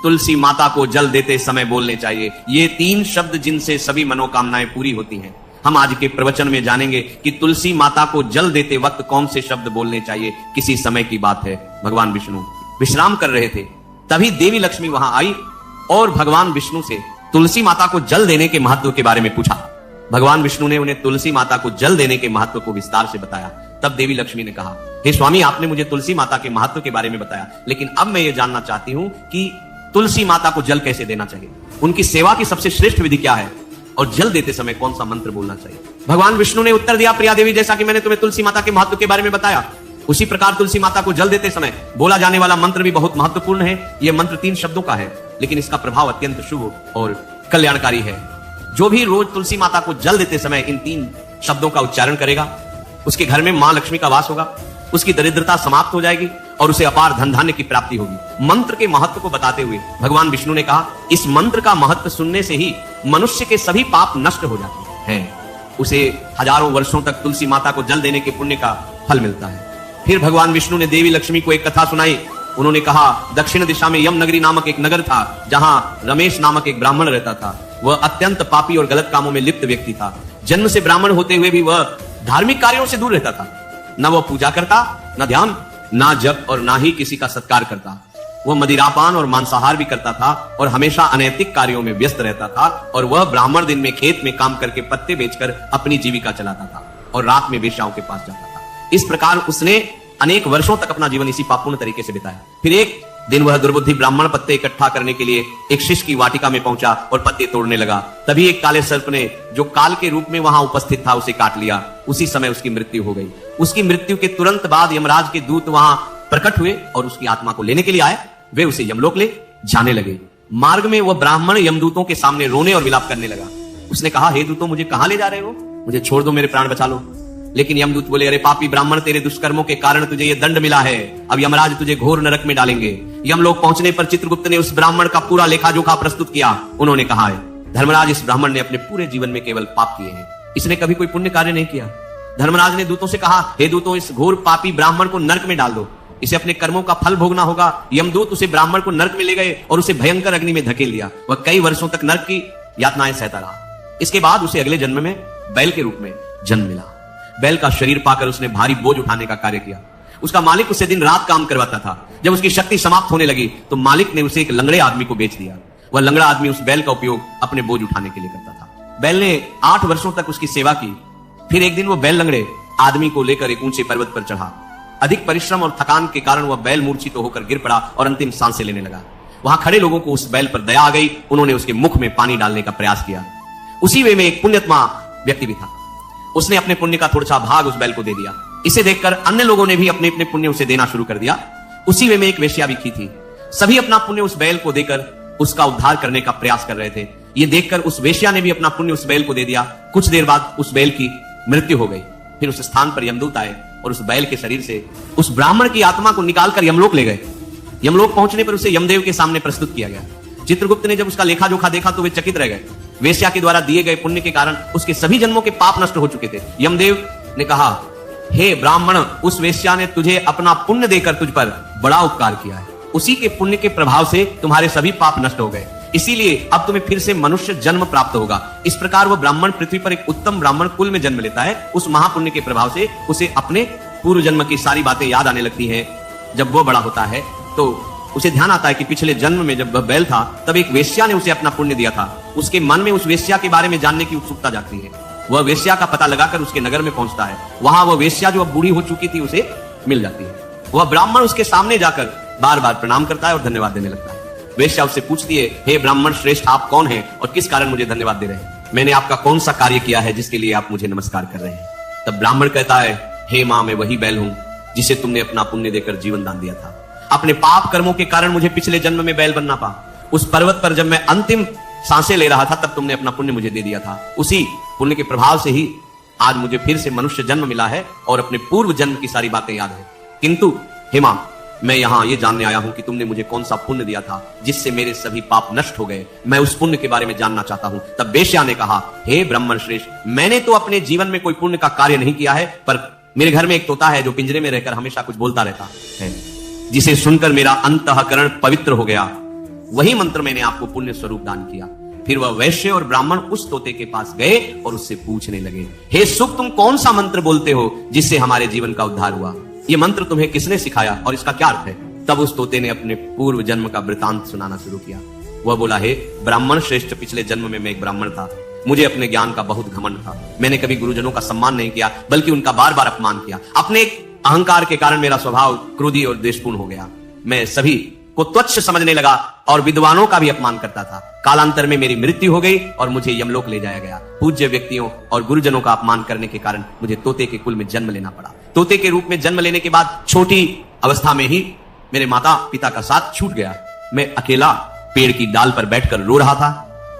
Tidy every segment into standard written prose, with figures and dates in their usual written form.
तुलसी माता को जल देते समय बोलने चाहिए। ये 3 शब्द जिनसे सभी मनोकामनाएं पूरी होती हैं। हम आज के प्रवचन में जानेंगे कि तुलसी माता को जल देते वक्त कौन से शब्द बोलने चाहिए। किसी समय की बात है, भगवान विष्णु विश्राम कर रहे थे, तभी देवी लक्ष्मी वहां आई और भगवान विष्णु से तुलसी माता को जल देने के महत्व के बारे में पूछा। भगवान विष्णु ने उन्हें तुलसी माता को जल देने के महत्व को विस्तार से बताया। तब देवी लक्ष्मी ने कहा, हे स्वामी, आपने मुझे तुलसी माता के महत्व के बारे में बताया, लेकिन अब मैं ये जानना चाहती हूं कि तुलसी माता को जल कैसे देना चाहिए, उनकी सेवा की सबसे श्रेष्ठ विधि क्या है, और जल देते समय कौन सा मंत्र बोलना चाहिए। भगवान विष्णु ने उत्तर दिया, प्रिया देवी, जैसा कि मैंने तुम्हें तुलसी माता के महत्व के बारे में बताया, उसी प्रकार तुलसी माता को जल देते समय बोला जाने वाला मंत्र भी बहुत महत्वपूर्ण है। यह मंत्र 3 शब्दों का है, लेकिन इसका प्रभाव अत्यंत शुभ और कल्याणकारी है। जो भी रोज तुलसी माता को जल देते समय इन 3 शब्दों का उच्चारण करेगा, उसके घर में मां लक्ष्मी का वास होगा, उसकी दरिद्रता समाप्त हो जाएगी और उसे अपार धन धान्य की प्राप्ति होगी। मंत्र के महत्व को बताते हुए भगवान विष्णु ने कहा, इस मंत्र का महत्व सुनने से ही मनुष्य के सभी पाप नष्ट हो जाते हैं। उसे हजारों वर्षों तक तुलसी माता को जल देने के पुण्य का फल मिलता है। फिर भगवान विष्णु ने देवी लक्ष्मी को एक कथा सुनाई। उन्होंने कहा, दक्षिण दिशा में यम नगरी नामक एक नगर था, जहां रमेश नामक एक ब्राह्मण रहता था। वह अत्यंत पापी और गलत कामों में लिप्त व्यक्ति था। जन्म से ब्राह्मण होते हुए भी वह धार्मिक कार्यों से दूर रहता था। न वह पूजा करता, न ध्यान, ना जप और ना ही किसी का सत्कार करता। वह मदिरापान और मांसाहार भी करता था और हमेशा अनैतिक कार्यों में व्यस्त रहता था। और वह ब्राह्मण दिन में खेत में काम करके पत्ते बेचकर अपनी जीविका चलाता था और रात में वेश्याओं के पास जाता था। इस प्रकार उसने अनेक वर्षों तक अपना जीवन इसी पापपूर्ण तरीके से बिताया। फिर एक दिन वह दुर्बुद्धि ब्राह्मण पत्ते इकट्ठा करने के लिए एक शिष्य की वाटिका में पहुंचा और पत्ते तोड़ने लगा। तभी एक काले सर्प ने, जो काल के रूप में वहां उपस्थित था, उसे काट लिया। उसी समय उसकी मृत्यु हो गई। उसकी मृत्यु के तुरंत बाद यमराज के दूत वहां प्रकट हुए और उसकी आत्मा को लेने के लिए आए। वे उसे यमलोक ले जाने लगे। मार्ग में वह ब्राह्मण यमदूतों के सामने रोने और विलाप करने लगा। उसने कहा, हे दूतों, मुझे कहां ले जा रहे हो? मुझे छोड़ दो, मेरे प्राण बचा लो। लेकिन यमदूत बोले, अरे पापी ब्राह्मण, तेरे दुष्कर्मों के कारण तुझे यह दंड मिला है। अब यमराज तुझे घोर नरक में डालेंगे। यमलोक पहुंचने पर चित्रगुप्त ने उस ब्राह्मण का पूरा लेखा जोखा प्रस्तुत किया। उन्होंने कहा है, धर्मराज, इस ब्राह्मण ने अपने पूरे जीवन में केवल पाप किए हैं, इसने कभी कोई पुण्य कार्य नहीं किया। धर्मराज ने दूतों से कहा, हे दूतों, इस घोर पापी ब्राह्मण को नरक में डाल दो, इसे अपने कर्मों का फल भोगना होगा। यमदूत उसे ब्राह्मण को नरक में ले गए और उसे भयंकर अग्नि में धकेल दिया। वह कई वर्षों तक नरक की यातनाएं सहता रहा। इसके बाद उसे अगले जन्म में बैल के रूप में जन्म मिला। बैल का शरीर पाकर उसने भारी बोझ उठाने का कार्य किया। उसका मालिक उससे दिन रात काम करवाता था। जब उसकी शक्ति समाप्त होने लगी तो मालिक ने उसे एक लंगड़े आदमी को बेच दिया। वह लंगड़ा आदमी उस बैल का उपयोग अपने बोझ उठाने के लिए करता था। बैल ने 8 वर्षों तक उसकी सेवा की। फिर एक दिन वो बैल लंगड़े आदमी को लेकर एक ऊंचे पर्वत पर चढ़ा। अधिक परिश्रम और थकान के कारण वह बैल मूर्छित होकर गिर पड़ा और अंतिम सांसें लेने लगा। वहां खड़े लोगों को उस बैल पर दया आ गई। उन्होंने उसके मुख में पानी डालने का प्रयास किया। उसी वे में एक पुण्यात्मा व्यक्ति भी था। उसने अपने पुण्य का थोड़ा सा भाग उस बैल को दे दिया। इसे देखकर अन्य लोगों ने भी अपने अपने पुण्य उसे देना शुरू कर दिया। उसी वे में एक वेश्या भी थी। सभी अपना पुण्य उस बैल को देकर उसका उद्धार करने का प्रयास कर रहे थे। ये देखकर उस वेश्या ने भी अपना पुण्य उस बैल को दे दिया। कुछ देर बाद उस बैल की मृत्यु हो गई। फिर उस स्थान पर यमदूत आए और उस बैल के शरीर से उस ब्राह्मण की आत्मा को निकालकर यमलोक ले गए। यमलोक पहुंचने पर उसे यमदेव के सामने प्रस्तुत किया गया। चित्रगुप्त ने जब उसका लेखा जोखा देखा तो वे चकित रह गए। वेश्या के द्वारा दिए गए पुण्य के कारण उसके सभी जन्मों के पाप नष्ट हो चुके थे। यमदेव ने कहा, हे ब्राह्मण, उस वेश्या ने तुझे अपना पुण्य देकर तुझ पर बड़ा उपकार किया है। उसी के पुण्य के प्रभाव से तुम्हारे सभी पाप नष्ट हो गए, इसीलिए अब तुम्हें फिर से मनुष्य जन्म प्राप्त होगा। इस प्रकार वह ब्राह्मण पृथ्वी पर एक उत्तम ब्राह्मण कुल में जन्म लेता है। उस महापुण्य के प्रभाव से उसे अपने पूर्व जन्म की सारी बातें याद आने लगती हैं। जब वो बड़ा होता है तो उसे ध्यान आता है कि पिछले जन्म में जब वह बैल था तब एक वेश्या ने उसे अपना पुण्य दिया था। उसके मन में उस वेश्या के बारे में जानने की उत्सुकता जागती है। वह वेश्या का पता लगाकर उसके नगर में पहुंचता है। वहां वह वेश्या जो अब बूढ़ी हो चुकी थी उसे मिल जाती है। वह ब्राह्मण उसके सामने जाकर बार बार प्रणाम करता है और धन्यवाद देने लगता है। वेश्या उससे पूछती है, हे ब्राह्मण श्रेष्ठ, आप कौन हैं और किस कारण मुझे धन्यवाद दे रहे हैं? मैंने आपका कौन सा कार्य किया है जिसके लिए आप मुझे नमस्कार कर रहे हैं? तब ब्राह्मण कहता है, हे मां, मैं वही बैल हूं जिसे तुमने अपना पुण्य देकर जीवन दान दिया था। अपने पाप कर्मों के कारण मुझे पिछले जन्म में बैल बनना पा। उस पर्वत पर जब मैं अंतिम सांसें ले रहा था तब तुमने अपना पुण्य मुझे दे दिया था। उसी पुण्य के प्रभाव से ही आज मुझे फिर से मनुष्य जन्म मिला है और अपने पूर्व जन्म की सारी बातें याद है। किंतु हे मां, मैं यहां ये जानने आया हूं कि तुमने मुझे कौन सा पुण्य दिया था जिससे मेरे सभी पाप नष्ट हो गए। मैं उस पुण्य के बारे में जानना चाहता हूं। तब वेश्या ने कहा, हे ब्राह्मण श्रेष्ठ, मैंने तो अपने जीवन में कोई पुण्य का कार्य नहीं किया है, पर मेरे घर में एक तोता है जो पिंजरे में रहकर हमेशा कुछ बोलता रहता है, जिसे सुनकर मेरा अंतःकरण पवित्र हो गया। वही मंत्र मैंने आपको पुण्य स्वरूप दान किया। फिर वह वैश्य और ब्राह्मण उस तोते के पास गए और उससे पूछने लगे, हे सुख, तुम कौन सा मंत्र बोलते हो जिससे हमारे जीवन का उद्धार हुआ? ये मंत्र तुम्हें किसने सिखाया और इसका क्या अर्थ है? तब उस तोते ने अपने पूर्व जन्म का वृतांत सुनाना शुरू किया। वह बोला, हे ब्राह्मण श्रेष्ठ, पिछले जन्म में मैं एक ब्राह्मण था। मुझे अपने ज्ञान का बहुत घमंड था। मैंने कभी गुरुजनों का सम्मान नहीं किया, बल्कि उनका बार बार अपमान किया। अपने अहंकार के कारण मेरा स्वभाव क्रोधी और द्वेषपूर्ण हो गया। मैं सभी को तुच्छ समझने लगा और विद्वानों का भी अपमान करता था। कालांतर में मेरी मृत्यु हो गई और मुझे यमलोक ले जाया गया। पूज्य व्यक्तियों और गुरुजनों का अपमान करने के कारण मुझे तोते के कुल में जन्म लेना पड़ा। तोते के रूप में जन्म लेने के बाद छोटी अवस्था में ही मेरे माता पिता का साथ छूट गया। मैं अकेला पेड़ की डाल पर बैठकर रो रहा था।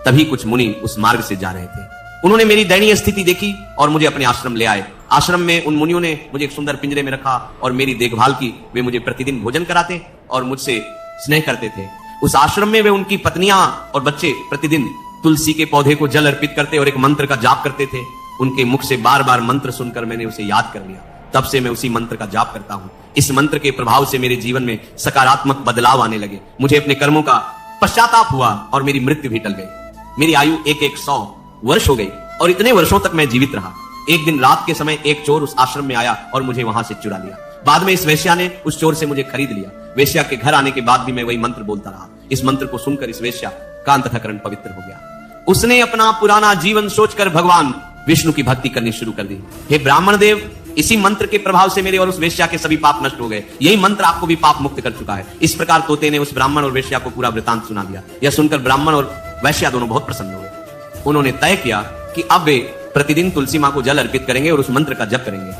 तभी कुछ मुनि उस मार्ग से जा रहे थे। उन्होंने मेरी दयनीय स्थिति देखी और मुझे अपने आश्रम ले आए। आश्रम में उन मुनियों ने मुझे एक सुंदर पिंजरे में रखा और मेरी देखभाल की। वे मुझे प्रतिदिन भोजन कराते और मुझसे स्नेह करते थे। उस आश्रम में वे उनकी पत्नियां और बच्चे प्रतिदिन तुलसी के पौधे को जल अर्पित करते और एक मंत्र का जाप करते थे। उनके मुख से बार बार मंत्र सुनकर मैंने उसे याद कर लिया। तब से मैं उसी मंत्र का जाप करता हूं। इस मंत्र के प्रभाव से मेरे जीवन में सकारात्मक बदलाव आने लगे। मुझे अपने कर्मों का पश्चाताप हुआ और मेरी मृत्यु भी टल गई। मेरी आयु 100 वर्ष हो गई और इतने वर्षों तक मैं जीवित रहा। एक दिन रात के समय एक चोर उस आश्रम में आया और मुझे वहां से चुरा लिया। बाद में इस वेश्या ने उस चोर से मुझे खरीद लिया। वेश्या के घर आने के बाद भी मैं वही मंत्र बोलता रहा। इस मंत्र को सुनकर इस वेश्या का अंतःकरण पवित्र हो गया। उसने अपना पुराना जीवन सोचकर भगवान विष्णु की भक्ति करनी शुरू कर दी। हे ब्राह्मण देव, इसी मंत्र के प्रभाव से मेरे और उस वेश्या के सभी पाप नष्ट हो गए। यही मंत्र आपको भी पाप मुक्त कर चुका है। इस प्रकार तोते ने उस ब्राह्मण और वेश्या को पूरा वृतांत सुना दिया। यह सुनकर ब्राह्मण और वेश्या दोनों बहुत प्रसन्न हुए। उन्होंने तय किया कि अब वे प्रतिदिन तुलसी मां को जल अर्पित करेंगे और उस मंत्र का जप करेंगे।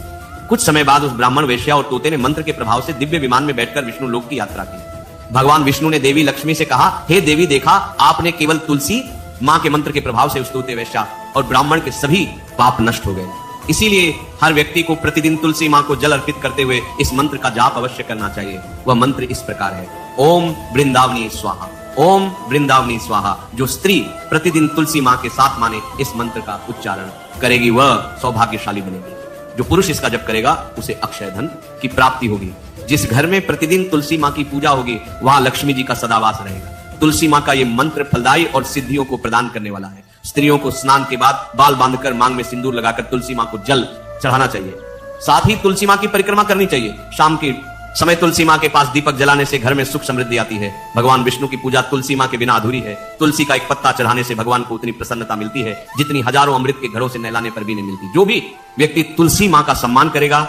कुछ समय बाद उस ब्राह्मण, वेश्या और तोते ने मंत्र के प्रभाव से दिव्य विमान में बैठकर विष्णु लोक की यात्रा की। भगवान विष्णु ने देवी लक्ष्मी से कहा, हे देवी, देखा आपने केवल तुलसी मां के मंत्र के प्रभाव से उस तोते, वेश्या और ब्राह्मण के सभी पाप नष्ट हो गए। इसीलिए हर व्यक्ति को प्रतिदिन तुलसी मां को जल अर्पित करते हुए इस मंत्र का जाप अवश्य करना चाहिए। वह मंत्र इस प्रकार है, ओम वृंदावनी स्वाहा, ओम वृंदावनी स्वाहा। जो स्त्री प्रतिदिन तुलसी मां के साथ माने इस मंत्र का उच्चारण करेगी वह सौभाग्यशाली बनेगी। जो पुरुष इसका जप करेगा उसे अक्षय धन की प्राप्ति होगी। जिस घर में प्रतिदिन तुलसी मां की पूजा होगी वहां लक्ष्मी जी का सदावास रहेगा। तुलसी मां का यह मंत्र फलदायी और सिद्धियों को प्रदान करने वाला है। स्त्रियों को स्नान के बाद बाल बांधकर मांग में सिंदूर लगाकर तुलसी मां को जल चढ़ाना चाहिए। साथ ही तुलसी मां की परिक्रमा करनी चाहिए। शाम के समय तुलसी मां के पास दीपक जलाने से घर में सुख समृद्धि आती है। भगवान विष्णु की पूजा तुलसी मां के बिना अधूरी है। तुलसी का एक पत्ता चढ़ाने से भगवान को उतनी प्रसन्नता मिलती है जितनी हजारों अमृत के घड़ों से नहलाने पर भी नहीं मिलती। जो भी व्यक्ति तुलसी मां का सम्मान करेगा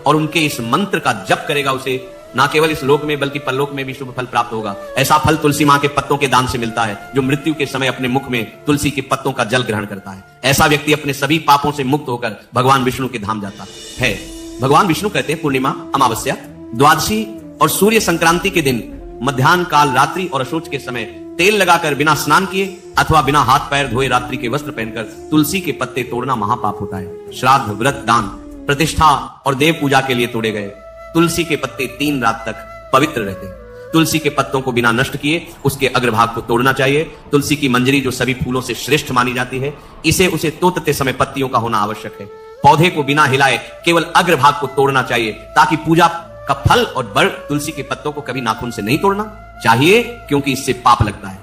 और उनके इस मंत्र का जप करेगा उसे न केवल इस लोक में बल्कि परलोक में भी शुभ फल प्राप्त होगा। ऐसा फल तुलसी मां के पत्तों के दान से मिलता है। जो मृत्यु के समय अपने मुख में तुलसी के पत्तों का जल ग्रहण करता है, ऐसा व्यक्ति अपने सभी पापों से मुक्त होकर भगवान विष्णु के धाम जाता है। भगवान विष्णु कहते हैं, पूर्णिमा, अमावस्या, द्वादशी और सूर्य संक्रांति के दिन मध्याह्न काल, रात्रि और अशोच के समय तेल लगाकर बिना स्नान किए अथवा बिना हाथ पैर धोए रात्रि के वस्त्र पहनकर तुलसी के पत्ते तोड़ना महापाप होता है। श्राद्ध, व्रत, दान, प्रतिष्ठा और देव पूजा के लिए तोड़े गए तुलसी के पत्ते 3 रात तक पवित्र रहते हैं। तुलसी के पत्तों को बिना नष्ट किए उसके अग्रभाग को तोड़ना चाहिए। तुलसी की मंजरी जो सभी फूलों से श्रेष्ठ मानी जाती है, उसे तोड़ते समय पत्तियों का होना आवश्यक है। पौधे को बिना हिलाए केवल अग्रभाग को तोड़ना चाहिए ताकि पूजा का फल और बड़ तुलसी के पत्तों को कभी नाखून से नहीं तोड़ना चाहिए क्योंकि इससे पाप लगता है।